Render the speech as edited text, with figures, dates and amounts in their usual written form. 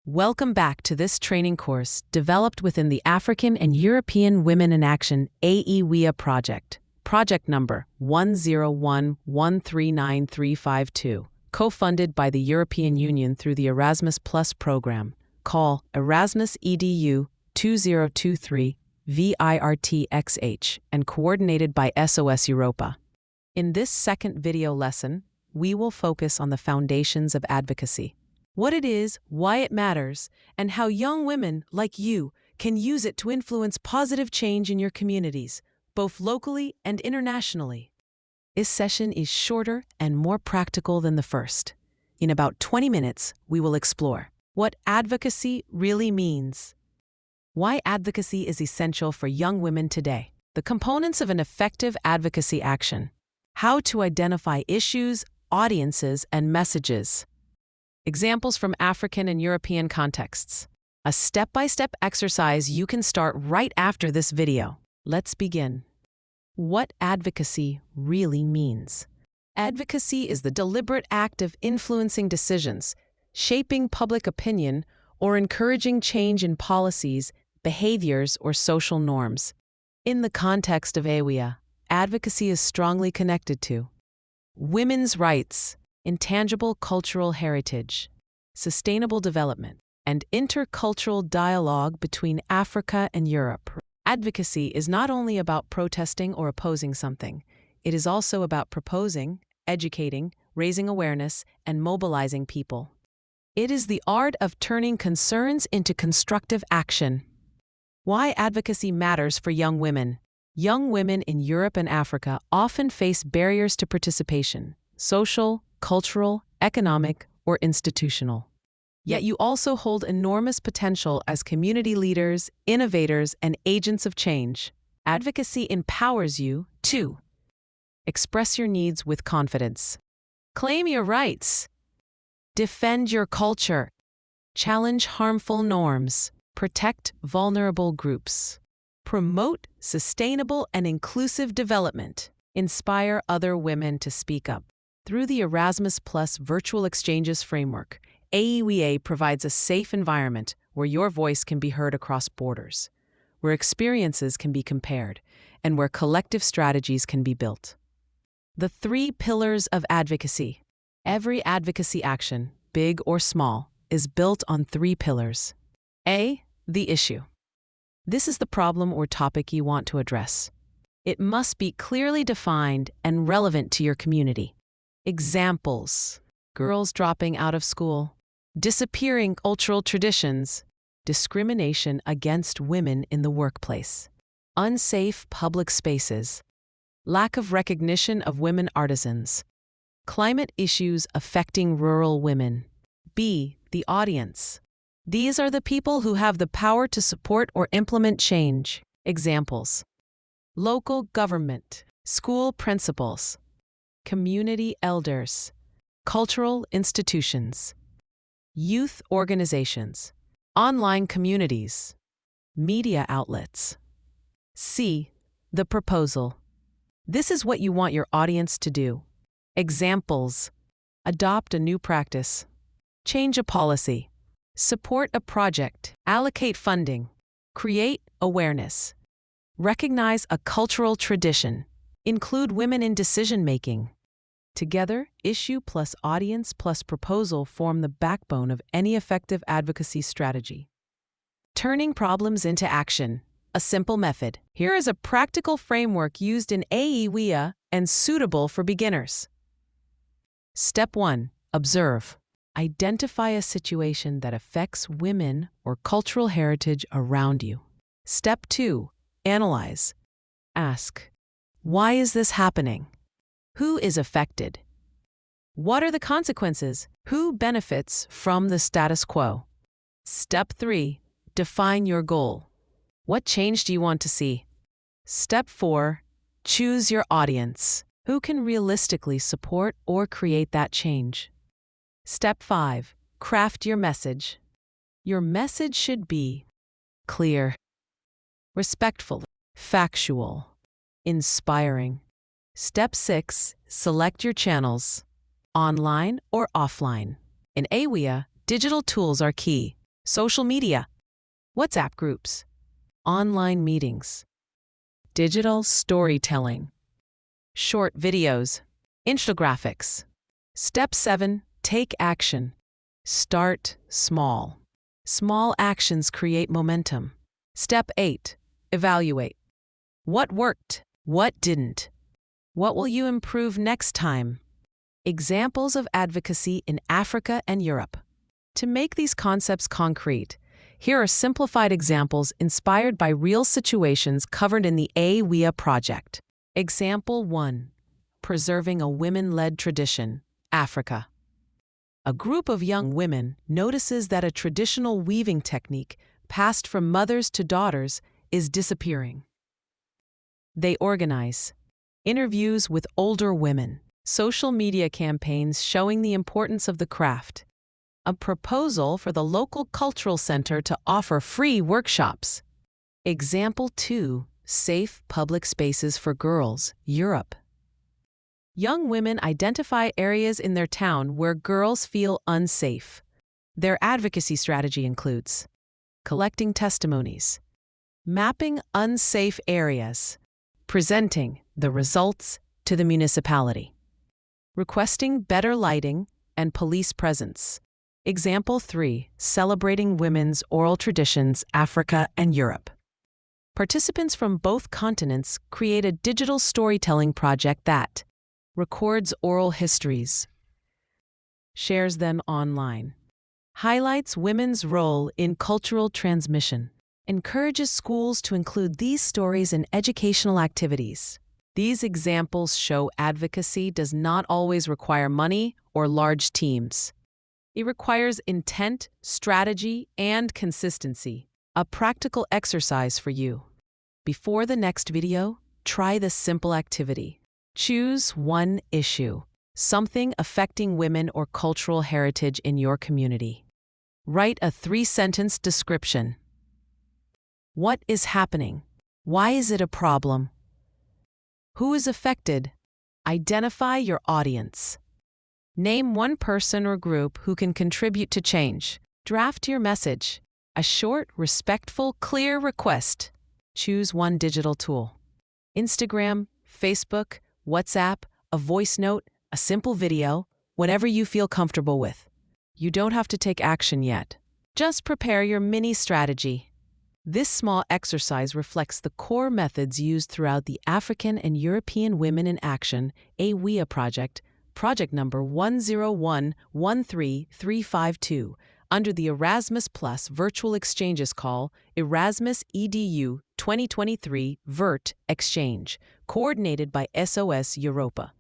Welcome back to this training course developed within the African and European Women in Action AEWIA project, project number 101139352, co-funded by the European Union through the Erasmus Plus program. Call Erasmus EDU 2023 VIRTXH and coordinated by SOS Europa. In this second video lesson, we will focus on the foundations of advocacy. What it is, why it matters, and how young women like you can use it to influence positive change in your communities, both locally and internationally. This session is shorter and more practical than the first. In about 20 minutes, we will explore what advocacy really means, why advocacy is essential for young women today, the components of an effective advocacy action, how to identify issues, audiences, and messages. Examples from African and European contexts. A step-by-step exercise you can start right after this video. Let's begin. What advocacy really means. Advocacy is the deliberate act of influencing decisions, shaping public opinion, or encouraging change in policies, behaviors, or social norms. In the context of AEWIA, advocacy is strongly connected to women's rights, intangible cultural heritage, sustainable development, and intercultural dialogue between Africa and Europe. Advocacy is not only about protesting or opposing something, it is also about proposing, educating, raising awareness, and mobilizing people. It is the art of turning concerns into constructive action. Why advocacy matters for young women. Young women in Europe and Africa often face barriers to participation, social, cultural, economic, or institutional. Yet you also hold enormous potential as community leaders, innovators, and agents of change. Advocacy empowers you to express your needs with confidence, claim your rights, defend your culture, challenge harmful norms, protect vulnerable groups, promote sustainable and inclusive development, inspire other women to speak up. Through the Erasmus Plus Virtual Exchanges Framework, AEWIA provides a safe environment where your voice can be heard across borders, where experiences can be compared, and where collective strategies can be built. The 3 pillars of advocacy. Every advocacy action, big or small, is built on 3 pillars. A. The issue. This is the problem or topic you want to address. It must be clearly defined and relevant to your community. Examples: girls dropping out of school, disappearing cultural traditions, discrimination against women in the workplace, unsafe public spaces, lack of recognition of women artisans, climate issues affecting rural women. B. The audience. These are the people who have the power to support or implement change. Examples: local government, school principals, community elders, cultural institutions, youth organizations, online communities, media outlets. C. The proposal. This is what you want your audience to do. Examples: adopt a new practice, change a policy, support a project, allocate funding, create awareness, recognize a cultural tradition, include women in decision-making. Together, issue plus audience plus proposal form the backbone of any effective advocacy strategy. Turning problems into action. A simple method. Here is a practical framework used in AEWIA and suitable for beginners. Step 1. Observe. Identify a situation that affects women or cultural heritage around you. Step 2. Analyze. Ask, why is this happening? Who is affected? What are the consequences? Who benefits from the status quo? Step 3. Define your goal. What change do you want to see? Step 4. Choose your audience. Who can realistically support or create that change? Step 5. Craft your message. Your message should be clear, respectful, factual, inspiring. Step 6. Select your channels, online or offline. In AEWIA, digital tools are key, social media, WhatsApp groups, online meetings, digital storytelling, short videos, infographics. Step 7. Take action. Start small. Small actions create momentum. Step 8. Evaluate. What worked? What didn't? What will you improve next time? Examples of advocacy in Africa and Europe. To make these concepts concrete, here are simplified examples inspired by real situations covered in the AEWIA project. Example 1. Preserving a women-led tradition, Africa. A group of young women notices that a traditional weaving technique passed from mothers to daughters is disappearing. They organize interviews with older women, social media campaigns showing the importance of the craft, a proposal for the local cultural center to offer free workshops. Example 2. Safe public spaces for girls, Europe. Young women identify areas in their town where girls feel unsafe. Their advocacy strategy includes collecting testimonies, mapping unsafe areas, presenting the results to the municipality, requesting better lighting and police presence. Example 3. Celebrating women's oral traditions, Africa and Europe. Participants from both continents create a digital storytelling project that records oral histories, shares them online, highlights women's role in cultural transmission, encourages schools to include these stories in educational activities. These examples show advocacy does not always require money or large teams. It requires intent, strategy, and consistency. A practical exercise for you. Before the next video, try this simple activity. Choose one issue, something affecting women or cultural heritage in your community. Write a 3-sentence description. What is happening? Why is it a problem? Who is affected? Identify your audience. Name one person or group who can contribute to change. Draft your message. A short, respectful, clear request. Choose one digital tool. Instagram, Facebook, WhatsApp, a voice note, a simple video, whatever you feel comfortable with. You don't have to take action yet. Just prepare your mini strategy. This small exercise reflects the core methods used throughout the African and European Women in Action AEWIA project, project number 101-13352, under the Erasmus Plus Virtual Exchanges Call, Erasmus EDU 2023 VERT Exchange, coordinated by SOS Europa.